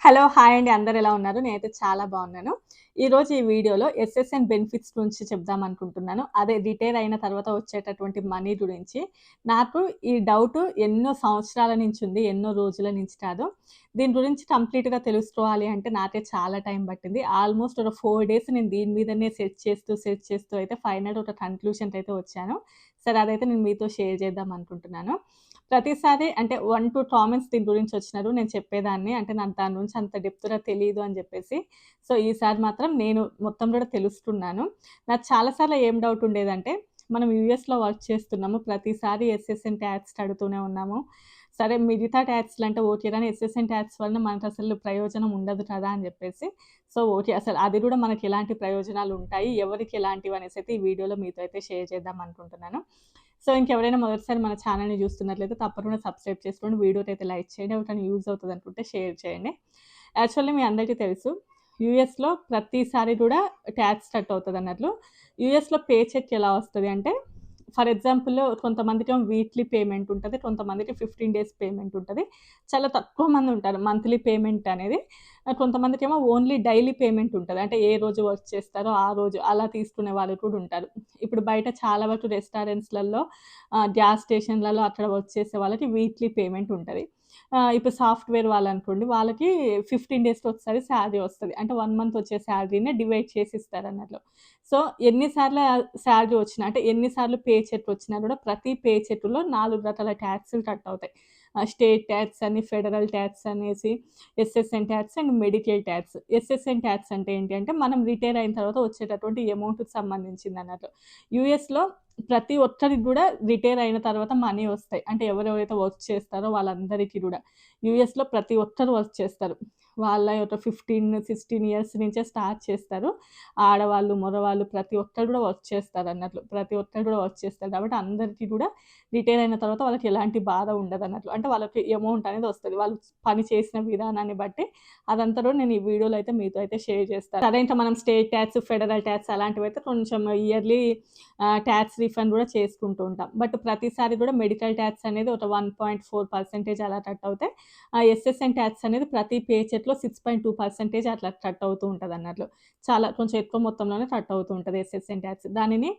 Hello! Hi అండి. అందరూ ఎలా ఉన్నారు? నేనైతే చాలా బాగున్నాను. ఈరోజు ఈ వీడియోలో ఎస్ఎస్ఎన్ బెనిఫిట్స్ గురించి చెప్దామనుకుంటున్నాను. అదే రిటైర్ అయిన తర్వాత వచ్చేటటువంటి మనీ గురించి. నాకు ఈ డౌటు ఎన్నో సంవత్సరాల నుంచి ఉంది. ఎన్నో రోజుల నుంచి కాదు. దీని గురించి కంప్లీట్‌గా తెలుసుకోవాలి అంటే నాకే చాలా టైం పట్టింది. ఆల్మోస్ట్ ఒక 4 డేస్ నేను దీని మీదనే సెర్చ్ చేస్తూ అయితే ఫైనల్‌గా ఒక కన్క్లూషన్‌కైతే వచ్చాను. సరే అదైతే నేను మీతో షేర్ చేద్దాం అనుకుంటున్నాను. ప్రతిసారి అంటే 1, 2 కామెంట్స్ దీని గురించొచ్చినారు. నేను చెప్పేదాన్ని. అంటే నాకు దాని గురించి అంత డెప్త్‌గా తెలీదు అని జెప్పేసి. సో, ఈసారి మాత్రం నేను మొత్తం గూడా తెలుసుకున్నాను. నాకు చాలా సార్లు ఏం డౌట్ ఉండేదంటే, మనం యూఎస్‌లో వర్క్ చేస్తున్నాము. ప్రతిసారి ఎస్ఎస్ఎన్ ట్యాక్స్ కడుతూనే ఉన్నాము. సరే మిగతా ట్యాక్స్‌లంటే ఓకే గానీ, ఎస్ఎస్ఎన్ ట్యాక్స్ వలన మనకసలు ప్రయోజనం ఉండదు కదా! అని జెప్పేసి. So, okay. అసలు అది గూడా మనకెలాంటి ప్రయోజనాలుంటాయి, ఎవరికి ఎలాంటివనేసైతే ఈ వీడియోలో మీతో అయితే షేర్ చేద్దాం అనుకుంటున్నాను. సో, ఇంకెవరైనా మొదటిసారి మన ఛానెల్‌ని జూస్తున్నట్లయితే తప్పకుండా సబ్స్క్రైబ్ చేసుకోండి. వీడియోకైతే లైక్ చేయండి. ఎవరికైనా యూజ్ అవుతదనుకుంటే షేర్ చేయండి. యాక్చువల్లీ మీ అందరికీ తెలుసు. యూఎస్‌లో ప్రతిసారి గూడా ట్యాక్స్ కట్ అవుతదన్నట్లు. యూఎస్‌లో పే చెక్ ఎలా వస్తది అంటే, ఫర్ ఎగ్జాంపుల్ కొంతమందికేమో వీక్లీ పేమెంట్ ఉంటది. కొంతమందికి 15 డేస్ పేమెంట్ ఉంటది. చాలా తక్కువ మందుంటారు మంత్లీ పేమెంట్ అనేది. కొంతమందికేమో ఓన్లీ డైలీ పేమెంట్ ఉంటది. అంటే ఏ రోజు వర్క్ చేస్తారో ఆ రోజు అలా తీసుకునే వాళ్ళు కూడా ఉంటారు. ఇప్పుడు బయట చాలా వరకు రెస్టారెంట్స్‌లలో గ్యాస్ స్టేషన్‌లలో అక్కడ వర్క్ చేసే వాళ్ళకి వీక్లీ పేమెంట్ ఉంటది. ఇప్పుడు సాఫ్ట్‌వేర్ వాళ్ళనుకోండి వాళ్ళకి 15 డేస్‌కి ఒకసారి సాలరీ వస్తది. అంటే 1 మంత్ వచ్చే సాలరీని డివైడ్ చేసి ఇస్తారన్నట్లు. సో, ఎన్ని సార్లు సాలరీ వచ్చినా అంటే ఎన్ని సార్లు పే చెక్ వచ్చినా కూడా ప్రతి పే చెక్‌లో 4 రకాల టాక్స్‌లు కట్ అవుతాయి. స్టేట్ టాక్స్ అని, ఫెడరల్ టాక్స్ అనేసి, SSN talks and Medicare talks. SSN talks అంటే ఏంటి అంటే మనం రిటైర్ అయిన తర్వాత వచ్చేటటువంటి అమౌంట్‌కి సంబంధించిందన్నట్లు. యూఎస్‌లో ప్రతి ఒక్కరికి గూడా రిటైర్ అయిన తర్వాత మనీ ఒస్తాయి. అంటే ఎవరెవరైతే వర్క్ చేస్తారో వాళ్ళందరికీ గూడా. యూఎస్‌లో ప్రతి ఒక్కరు వర్క్ చేస్తారు. వాళ్ళ యొక్క 15, 16 ఇయర్స్ నుంచే స్టార్ట్ చేస్తారు. ఆడవాళ్ళు, మగవాళ్ళు ప్రతి ఒక్కరు గూడా వర్క్ చేస్తారన్నట్లు. ప్రతి ఒక్కరు గూడా వర్క్ చేస్తారు. కాబట్టి అందరికీ గూడా రిటైర్ అయిన తర్వాత వాళ్ళకి ఎలాంటి బాధ ఉండదన్నట్లు. అంటే వాళ్ళకి అమౌంట్ అనేది ఒస్తది. వాళ్ళు పని చేసిన విధానాన్ని బట్టి అదంతా కూడా నేను ఈ వీడియోలో అయితే మీతో అయితే షేర్ చేస్తాను. సరే ఇంకా మనం స్టేట్ టాక్స్, ఫెడరల్ టాక్స్ అలాంటివైతే కొంచెం ఇయర్‌లీ టాక్స్ రీఫండ్ గూడా చేసుకుంటూ ఉంటాం. బట్ ప్రతిసారి గూడా మెడికల్ టాక్స్ అనేది ఒక 1.4% అలా కట్ అవుతాయి. ఎస్ఎస్ఎన్ టాక్స్ అనేది ప్రతి పే చెక్‌లో 6.2% అట్లా కట్ అవుతూ ఉంటదన్నట్లు. చాలా కొంచెం ఎక్కువ మొత్తంలోనే కట్ అవుతూ ఉంటది ఎస్ఎస్ఎన్ టాక్స్. దానిని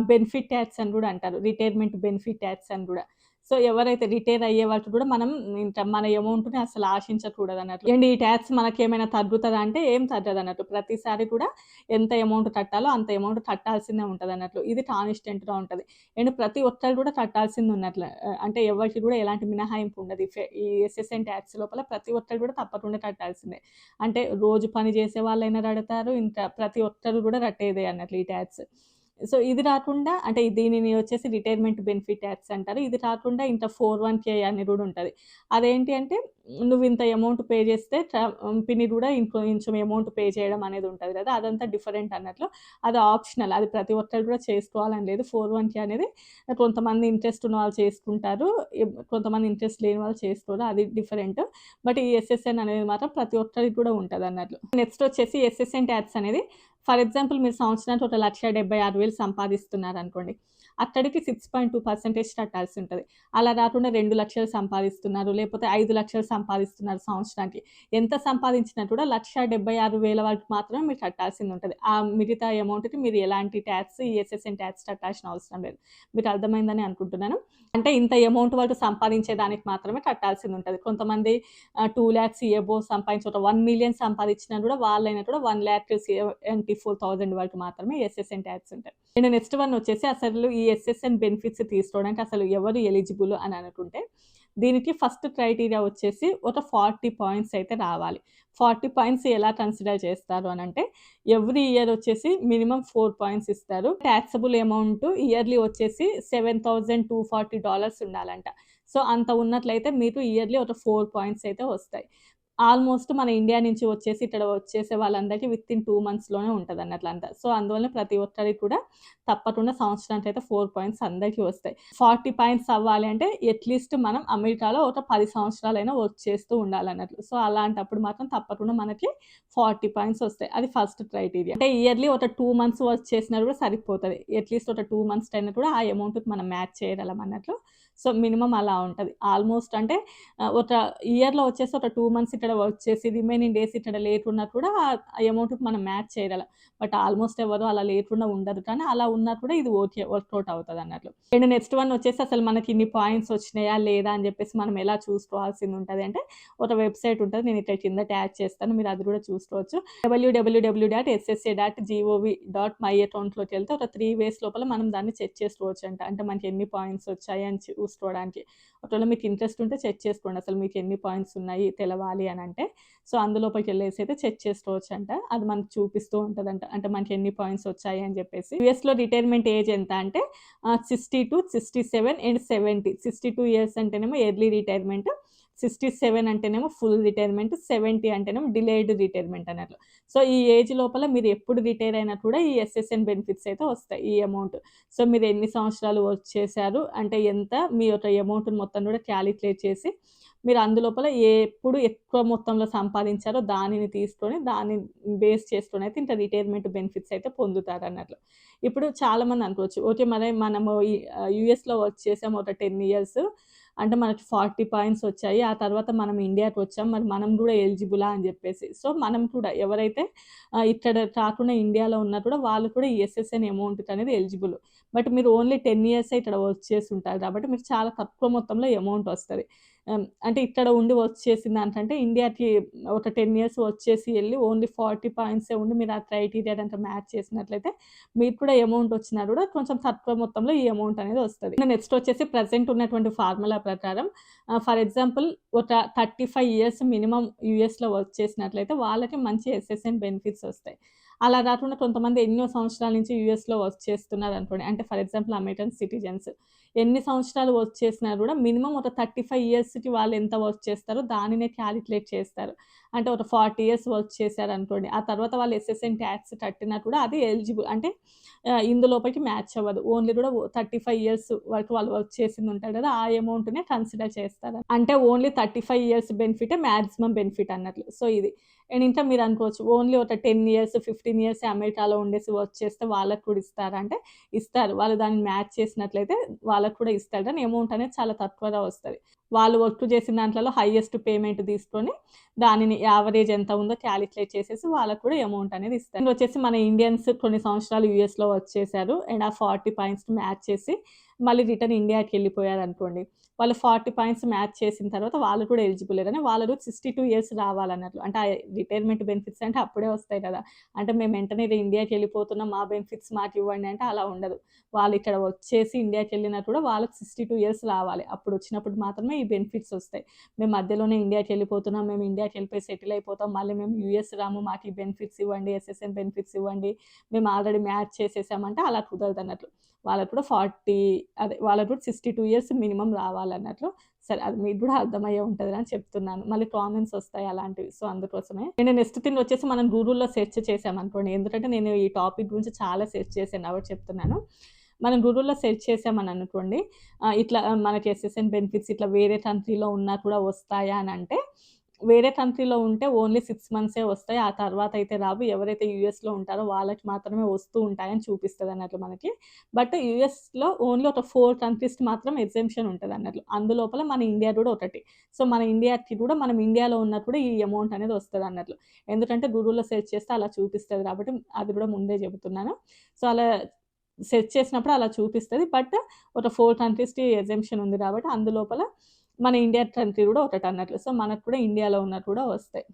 బెనిఫిట్ టాక్స్ అని గూడా అంటారు. రిటైర్మెంట్ బెనిఫిట్ టాక్స్ అని గూడా. సో, ఎవరైతే రిటైర్ అయ్యే వరకు గూడా మనం ఇంకా మన అమౌంట్‌ని అసలు ఆశించకూడదన్నట్లు. అండ్ ఈ టాక్స్ మనకేమైనా తగ్గుతదా అంటే ఏం తగ్గదన్నట్టు. ప్రతిసారి కూడా ఎంత అమౌంట్ కట్టాలో అంత అమౌంట్ కట్టాల్సిందే ఉంటదన్నట్లు. ఇది కాన్‌స్టెంట్‌గా ఉంటది. అండ్ ప్రతి ఒక్కరు కూడా కట్టాల్సింది ఉన్నట్లు. అంటే ఎవరికీ కూడా ఎలాంటి మినహాయింపు ఉండదు. ఈ ఎస్ఎస్ఎన్ టాక్స్ లోపల ప్రతి ఒక్కరు కూడా తప్పకుండా కట్టాల్సిందే. అంటే రోజు పని చేసే వాళ్ళైనా కడతారు. ఇంకా ప్రతి ఒక్కరు కూడా కట్టేదే అన్నట్లు ఈ టాక్స్. సో, ఇది రాకుండా అంటే దీనిని వచ్చేసి రిటైర్మెంట్ బెనిఫిట్ టాక్స్ అంటారు. ఇది కాకుండా ఇంకా 401(k) అని కూడా ఉంటది. అదేంటి అంటే నువ్వు ఇంత అమౌంట్ పే చేస్తే కంపెనీ కూడా ఇంకొంచెం అమౌంట్ పే చేయడం అనేది ఉంటది కదా! అదంతా డిఫరెంట్ అన్నట్లు. అది ఆప్షనల్. అది ప్రతి ఒక్కరు కూడా చేసుకోవాలని లేదు. 401(k) అనేది కొంతమంది ఇంట్రెస్ట్ ఉన్న వాళ్ళు చేసుకుంటారు. కొంతమంది ఇంట్రెస్ట్ లేని వాళ్ళు చేసుకోరు. అది డిఫరెంట్. బట్ ఈ ఎస్ఎస్ఎన్ అనేది మాత్రం ప్రతి ఒక్కరికి కూడా ఉంటదన్నట్లు. నెక్స్ట్ వచ్చేసి ఎస్ఎస్ఎన్ టాక్స్ అనేది ఫర్ ఎగ్జాంపుల్ మీరు సంవత్సరానికి ఒక 1,76,000 సంపాదిస్తున్నారనుకోండి. అక్కడికి 6.2% కట్టాల్సుంటది. అలా కాకుండా 2,00,000 సంపాదిస్తున్నారు, లేకపోతే 5,00,000 సంపాదిస్తున్నారు సంవత్సరానికి. ఎంత సంపాదించినా కూడా 1,76,000 వరకు మాత్రమే మీరు కట్టాల్సిందుంటది. ఆ మిగతా అమౌంట్‌కి మీరు ఎలాంటి టాక్స్, ఈ ఎస్ఎస్ఎన్ టాక్స్ కట్టాల్సిన అవసరం లేదు. మీకు అర్థమైందని అనుకుంటున్నాను. అంటే ఇంత అమౌంట్ వరకు సంపాదించే దానికి మాత్రమే కట్టాల్సిందుంటది. కొంతమంది 2,00,000 ఎబోవ్ సంపాదించి ఒక 1,000,000 సంపాదించినా కూడా వాళ్ళైనా కూడా 1,74,000 వరకు మాత్రమే ఎస్ఎస్ఎన్ టాక్స్ ఉంటది. అండ్ నెక్స్ట్ వన్ వచ్చేసి అసలు ఈ ఎస్ఎస్ఎన్ బెనిఫిట్స్ తీసుకోవడానికి అసలు ఎవరు ఎలిజిబుల్ అని అనుకుంటే, దీనికి ఫస్ట్ క్రైటీరియా వచ్చేసి ఒక 40 పాయింట్స్ అయితే రావాలి. 40 పాయింట్స్ ఎలా కన్సిడర్ చేస్తారు అనంటే, ఎవ్రీ ఇయర్ వచ్చేసి మినిమమ్ 4 పాయింట్స్ ఇస్తారు. టాక్సబుల్ అమౌంట్ ఇయర్‌లీ వచ్చేసి $7,240 ఉండాలంట. సో, అంత ఉన్నట్లయితే మీకు ఇయర్‌లీ ఒక 4 పాయింట్స్ అయితే వస్తాయి. ఆల్మోస్ట్ మన ఇండియా నుంచి వచ్చేసి ఇక్కడ వచ్చేసే వాళ్ళందరికీ వితిన్ 2 మంత్స్‌లోనే ఉంటదన్నట్లు అంతా. సో, అందువల్ల ప్రతి ఒక్కరికి కూడా తప్పకుండా సంవత్సరానికైతే 4 పాయింట్స్ అందరికీ వస్తాయి. 40 పాయింట్స్ అవ్వాలి అంటే అట్‌లీస్ట్ మనం అమెరికాలో ఒక 10 సంవత్సరాలైనా వర్క్ చేస్తూ ఉండాలన్నట్లు. సో, అలాంటప్పుడు మాత్రం తప్పకుండా మనకి 40 పాయింట్స్ వస్తాయి. అది ఫస్ట్ క్రైటీరియా. అంటే ఇయర్‌లీ ఒక 2 మంత్స్ వర్క్ చేసినా కూడా సరిపోతది. అట్‌లీస్ట్ ఒక 2 మంత్స్ అయినా కూడా ఆ అమౌంట్‌కి మనం మ్యాచ్ చేయగలం అన్నట్లు. సో, మినిమమ్ అలా ఉంటది. ఆల్మోస్ట్ అంటే ఒక ఇయర్‌లో వచ్చేసి ఒక 2 మంత్స్ ఇక్కడ వర్క్ చేసి రిమైనింగ్ డేస్ ఇక్కడ లేకున్నా కూడా ఆ అమౌంట్‌కి మనం మ్యాచ్ చేయగలం. బట్ ఆల్మోస్ట్ ఎవరు అలా లేకుండా ఉండరు. కానీ అలా ఉన్నా కూడా ఇది ఓకే. వర్కౌట్ అవుతదన్నట్లు. అండ్ నెక్స్ట్ వన్ వచ్చేసి అసలు మనకి ఇన్ని పాయింట్స్ వచ్చినాయా లేదా అని చెప్పేసి మనం ఎలా చూసుకోవాల్సిందుంటది అంటే ఒక వెబ్‌సైట్ ఉంటది. నేను ఇక్కడ కింద ట్యాగ్ చేస్తాను. మీరు అది కూడా చూసుకోవచ్చు. www.ssca.gov.my అకౌంట్‌లోకెళ్తే ఒక 3 వేస్ లోపల మనం దాన్ని చెక్ చేసుకోవచ్చంట. అంటే మనకి ఎన్ని పాయింట్స్ వచ్చాయి అని చూసుకోవడానికి. ఒకవేళ మీకు ఇంట్రెస్ట్ ఉంటే చెక్ చేసుకోండి. అసలు మీకు ఎన్ని పాయింట్స్ ఉన్నాయి తెలవాలి అనంటే. సో, అందులోపలికెళ్ళేసి అయితే చెక్ చేసుకోవచ్చంట. అది మనకు చూపిస్తూ ఉంటదంట. అంటే మనకి ఎన్ని పాయింట్స్ వచ్చాయి అని చెప్పేసి. యూఎస్‌లో రిటైర్మెంట్ ఏజ్ ఎంత అంటే 60-67 అండ్ 70. 62 ఇయర్స్ అంటేనేమో ఎర్లీ రిటైర్మెంట్. 67 అంటేనేమో ఫుల్ రిటైర్మెంట్. 70 అంటేనేమో డిలేడ్ రిటైర్మెంట్ అన్నట్లు. సో, ఈ ఏజ్ లోపల మీరు ఎప్పుడు రిటైర్ అయినా కూడా ఈ ఎస్ఎస్ఎన్ బెనిఫిట్స్ అయితే వస్తాయి. ఈ అమౌంట్. సో, మీరు ఎన్ని సంవత్సరాలు వర్క్ చేశారు అంటే ఎంత మీ యొక్క అమౌంట్‌ని మొత్తం కూడా కాలిక్యులేట్ చేసి మీరు అందులోపల ఎప్పుడు ఎక్కువ మొత్తంలో సంపాదించారో దానిని తీసుకొని దాన్ని బేస్ చేసుకొని అయితే ఇంత రిటైర్మెంట్ బెనిఫిట్స్ అయితే పొందుతారన్నట్లు. ఇప్పుడు చాలామంది అనుకోవచ్చు. ఓకే. మరి మనము యూఎస్‌లో వర్క్ చేసాము ఒక 10 ఇయర్స్. అంటే మనకి 40 పాయింట్స్ వచ్చాయి. ఆ తర్వాత మనం ఇండియాకొచ్చాం. మరి మనం గూడా ఎలిజిబులా అని జెప్పేసి. సో, మనం కూడా ఎవరైతే ఇక్కడ కాకుండా ఇండియాలో ఉన్నా కూడా వాళ్ళు కూడా ఈ ఎస్ఎస్ఎన్ అమౌంట్‌కనేది ఎలిజిబుల్. బట్ మీరు ఓన్లీ 10 ఇయర్సే ఇక్కడ వర్క్ చేసుంటారు కాబట్టి మీకు చాలా తక్కువ మొత్తంలో అమౌంట్ వస్తది. అంటే ఇక్కడ ఉండి వర్క్ చేసిన దానికంటే ఇండియాకి ఒక 10 ఇయర్స్ వర్క్ చేసి ఎళ్లి ఓన్లీ 40 పాయింట్సే ఉండి మీరు ఆ క్రైటీరియా అదంతా మ్యాచ్ చేసినట్లయితే మీకు కూడా అమౌంట్ వచ్చినా కూడా కొంచెం తక్కువ మొత్తంలో ఈ అమౌంట్ అనేది వస్తది. నెక్స్ట్ వచ్చేసి ప్రెజెంట్ ఉన్నటువంటి ఫార్ములా ప్రకారం ఫర్ ఎగ్జాంపుల్ ఒక 35 ఇయర్స్ మినిమమ్ యూఎస్‌లో వర్క్ చేసినట్లయితే వాళ్ళకి మంచి ఎస్ఎస్ఎన్ బెనిఫిట్స్ వస్తాయి. అలా కాకుండా కొంతమంది ఎన్నో సంవత్సరాల నుంచి యూఎస్‌లో వర్క్ చేస్తున్నారనుకోండి. అంటే ఫర్ ఎగ్జాంపుల్ అమెరికన్ సిటిజన్స్. ఎన్ని సంవత్సరాలు వర్క్ చేసినా కూడా మినిమమ్ ఒక 35 ఇయర్స్‌కి వాళ్ళు ఎంత వర్క్ చేస్తారో దానినే క్యాలిక్యులేట్ చేస్తారు. అంటే ఒక 40 ఇయర్స్ వర్క్ చేశారనుకోండి. ఆ తర్వాత వాళ్ళు ఎస్ఎస్ఎన్ టాక్స్ కట్టినా కూడా అది ఎలిజిబుల్. అంటే ఇందులోపలికి మ్యాచ్ అవ్వదు. ఓన్లీ కూడా 35 ఇయర్స్ వరకు వాళ్ళు వర్క్ చేసింది ఉంటది కదా! ఆ అమౌంట్‌నే కన్సిడర్ చేస్తారు. అంటే ఓన్లీ 35 ఇయర్స్ బెనిఫిటే మాక్సిమం బెనిఫిట్ అన్నట్లు. సో, ఇది. అండ్ ఇంకా మీరు అనుకోవచ్చు ఓన్లీ ఒక 10 ఇయర్స్, 15 ఇయర్స్ అమెరికాలో ఉండేసి వర్క్ చేస్తే వాళ్ళకి కూడా ఇస్తారా అంటే ఇస్తారు. వాళ్ళు దాన్ని మ్యాచ్ చేసినట్లయితే వాళ్ళకి కూడా ఇస్తారు. కానీ అమౌంట్ అనేది చాలా తక్కువగా వస్తది. వాళ్ళు వర్క్ చేసిన దాంట్లలో హైయెస్ట్ పేమెంట్ తీసుకొని దానిని యావరేజ్ ఎంత ఉందో కాలిక్యులేట్ చేసేసి వాళ్ళకి కూడా అమౌంట్ అనేది ఇస్తారు. వచ్చేసి మన ఇండియన్స్ కొన్ని సంవత్సరాలు యూఎస్‌లో వర్క్ చేశారు. అండ్ ఆ 40 పాయింట్స్‌ని మ్యాచ్ చేసి మళ్ళీ రిటర్న్ ఇండియాకెళ్ళిపోయారనుకోండి. వాళ్ళు 40 పాయింట్స్ మ్యాచ్ చేసిన తర్వాత వాళ్ళు కూడా ఎలిజిబులే గానీ వాళ్ళు 62 ఇయర్స్ రావాలన్నట్లు. అంటే ఆ రిటైర్మెంట్ బెనిఫిట్స్ అంటే అప్పుడే వస్తాయి కదా! అంటే మేము వెంటనే ఇండియాకెళ్ళిపోతున్నాం మా బెనిఫిట్స్ మాకివ్వండి అంటే అలా ఉండదు. వాళ్ళు ఇక్కడ వచ్చేసి ఇండియాకెళ్ళినా కూడా వాళ్ళకి 62 ఇయర్స్ రావాలి. అప్పుడు వచ్చినప్పుడు మాత్రమే ఈ బెనిఫిట్స్ వస్తాయి. మేము మధ్యలోనే ఇండియాకెళ్ళిపోతున్నాం. మేము ఇండియాకెళ్ళిపోయి సెటిల్ అయిపోతాం. మళ్ళీ మేము యూఎస్ రాము. మాకు ఈ బెనిఫిట్స్ ఇవ్వండి. ఎస్ఎస్ఎన్ బెనిఫిట్స్ ఇవ్వండి. మేము ఆల్రెడీ మ్యాచ్ చేసేసామంటే అలా కుదరదన్నట్లు. వాళ్ళకి కూడా వాళ్ళకి కూడా 62 ఇయర్స్ మినిమమ్ రావాలన్నట్లు. సరే అది మీకు గూడా అర్థమయ్యే ఉంటదని చెప్తున్నాను. మళ్ళీ కామెంట్స్ ఒస్తాయి అలాంటివి. సో, అందుకోసమే. అండ్ నెక్స్ట్ థింగ్ వచ్చేసి మనం గూగుల్‌లో సెర్చ్ చేసామనుకోండి. ఎందుకంటే నేను ఈ టాపిక్ గురించి చాలా సెర్చ్ చేశాను కాబట్టి చెప్తున్నాను. మనం గూగుల్‌లో సెర్చ్ చేసామని అనుకోండి. ఇట్లా మనకి ఎస్ఎస్ఎన్ బెనిఫిట్స్ ఇట్లా వేరే కంట్రీలో ఉన్నా కూడా వస్తాయా అనంటే వేరే కంట్రీలో ఉంటే ఓన్లీ 6 మంత్సే వస్తాయి. ఆ తర్వాత అయితే రావు. ఎవరైతే యూఎస్‌లో ఉంటారో వాళ్ళకి మాత్రమే వస్తూ ఉంటాయని చూపిస్తదన్నట్లు మనకి. బట్ యూఎస్‌లో ఓన్లీ ఒక 4 కంట్రీస్‌కి మాత్రం ఎగ్జెంప్షన్ ఉంటదన్నట్లు. అందులోపల మన ఇండియా కూడా ఒకటి. సో, మన ఇండియాకి కూడా మనం ఇండియాలో ఉన్నప్పుడు ఈ అమౌంట్ అనేది వస్తదన్నట్లు. ఎందుకంటే గూగుల్‌లో సెర్చ్ చేస్తే అలా చూపిస్తది కాబట్టి అది కూడా ముందే చెప్తున్నాను. సో, అలా సెర్చ్ చేసినప్పుడు అలా చూపిస్తది. బట్ ఒక 4 కంట్రీస్‌కి ఎగ్జెంప్షన్ ఉంది కాబట్టి అందులోపల మన ఇండియా కంట్రీ కూడా ఒకటన్నట్లు. సో, మనకు కూడా ఇండియాలో ఉన్నట్టు కూడా వస్తాయి.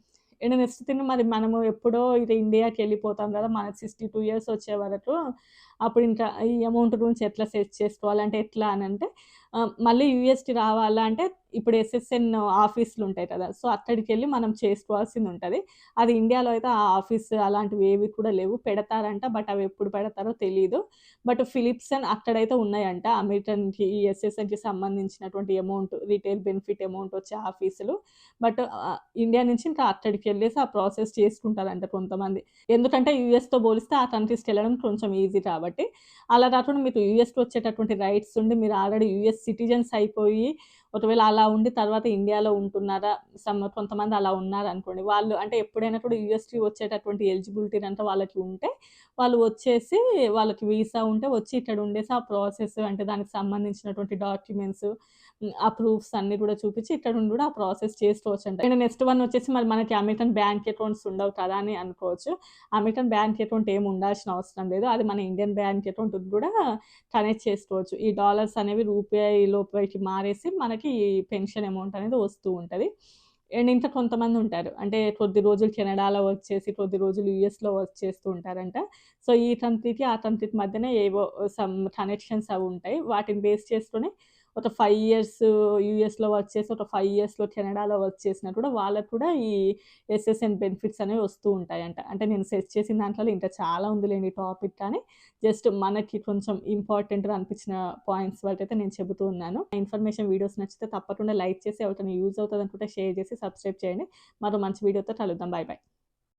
అండ్ నెక్స్ట్ థింగ్ మరి మనము ఎప్పుడో ఇది ఇండియాకెళ్ళిపోతాం కదా! మనకు 62 ఇయర్స్ వచ్చే వరకు అప్పుడు ఇంకా ఈ అమౌంట్ గురించి ఎట్లా సెట్ చేసుకోవాలి? అంటే ఎట్లా అనంటే మళ్ళీ యూఎస్‌కి రావాలా అంటే ఇప్పుడు ఎస్ఎస్ఎన్ ఆఫీస్‌లుంటాయి కదా! సో, అక్కడికెళ్ళి మనం చేసుకోవాల్సిందుంటది. అది ఇండియాలో అయితే ఆ ఆఫీస్ అలాంటివి ఏవి కూడా లేవు. పెడతారంట. బట్ అవి ఎప్పుడు పెడతారో తెలీదు. బట్ ఫిలిప్సన్ అక్కడైతే ఉన్నాయంట. అమెరికన్‌కి ఈ ఎస్ఎస్ఎన్‌కి సంబంధించినటువంటి అమౌంట్ రిటైల్ బెనిఫిట్ అమౌంట్ వచ్చే ఆఫీసులు. బట్ ఇండియా నుంచి ఇంకా అక్కడికెళ్ళేసి ఆ ప్రాసెస్ చేసుకుంటారంట కొంతమంది. ఎందుకంటే యూఎస్‌తో పోలిస్తే ఆ కంట్రీస్‌కెళ్ళడం కొంచెం ఈజీ కాబట్టి. అలా కాకుండా మీకు యూఎస్‌కి వచ్చేటటువంటి రైట్స్ ఉండి మీరు ఆల్రెడీ యూఎస్ సిటిజన్స్ అయిపోయి ఒకవేళ అలా ఉండి తర్వాత ఇండియాలో ఉంటున్నారా, కొంతమంది అలా ఉన్నారనుకోండి. వాళ్ళు అంటే ఎప్పుడైనా కూడా యూఎస్‌కి వచ్చేటటువంటి ఎలిజిబిలిటీ అంతా వాళ్ళకి ఉంటే, వాళ్ళు వచ్చేసి వాళ్ళకి వీసా ఉంటే వచ్చి ఇక్కడ ఉండేసి ఆ ప్రాసెస్ అంటే దానికి సంబంధించినటువంటి డాక్యుమెంట్స్ ఆ ప్రూఫ్స్ అన్నీ కూడా చూపించి ఇక్కడ ఉండి కూడా ఆ ప్రాసెస్ చేసుకోవచ్చంట. అండ్ నెక్స్ట్ వన్ వచ్చేసి మరి మనకి అమెరికన్ బ్యాంక్ అకౌంట్స్ ఉండవు కదా అని అనుకోవచ్చు. అమెరికన్ బ్యాంక్ అకౌంట్ ఏమి ఉండాల్సిన అవసరం లేదు. అది మన ఇండియన్ బ్యాంక్ అకౌంట్‌కి కూడా కనెక్ట్ చేసుకోవచ్చు. ఈ డాలర్స్ అనేవి రూపాయిలోకి మారేసి మనకి పెన్షన్ అమౌంట్ అనేది వస్తూ ఉంటది. అండ్ ఇంకా కొంతమందుంటారు. అంటే కొద్ది రోజులు కెనడాలో వర్క్ చేసి, కొద్ది రోజులు యూఎస్‌లో వర్క్ చేస్తూ ఉంటారంట. సో, ఈ కంట్రీకి, ఆ కంట్రీకి మధ్యన ఏవో సమ్ కనెక్షన్స్ అవుంటాయి. వాటిని బేస్ చేసుకొని ఒక 5 ఇయర్స్ యూఎస్‌లో వర్క్ చేసి, ఒక 5 ఇయర్స్‌లో కెనడాలో వర్క్ చేసినా కూడా వాళ్ళకి కూడా ఈ ఎస్ఎస్ఎన్ బెనిఫిట్స్ అనేవి వస్తూ ఉంటాయంట. అంటే నేను సెర్చ్ చేసిన దాంట్లలో ఇంకా చాలా ఉందిలెండి టాపిక్ కానీ, జస్ట్ మనకి కొంచెం ఇంపార్టెంట్‌గా అనిపించిన పాయింట్స్ వరకైతే నేను చెబుతూ ఉన్నాను. ఆ ఇన్ఫర్మేషన్ వీడియోస్ నచ్చితే తప్పకుండా లైక్ చేసి ఎవరికైనా యూజ్ అవుతదనుకుంటే షేర్ చేసి సబ్స్క్రైబ్ చేయండి. మరో మంచి వీడియోతో కలుద్దాం. By by.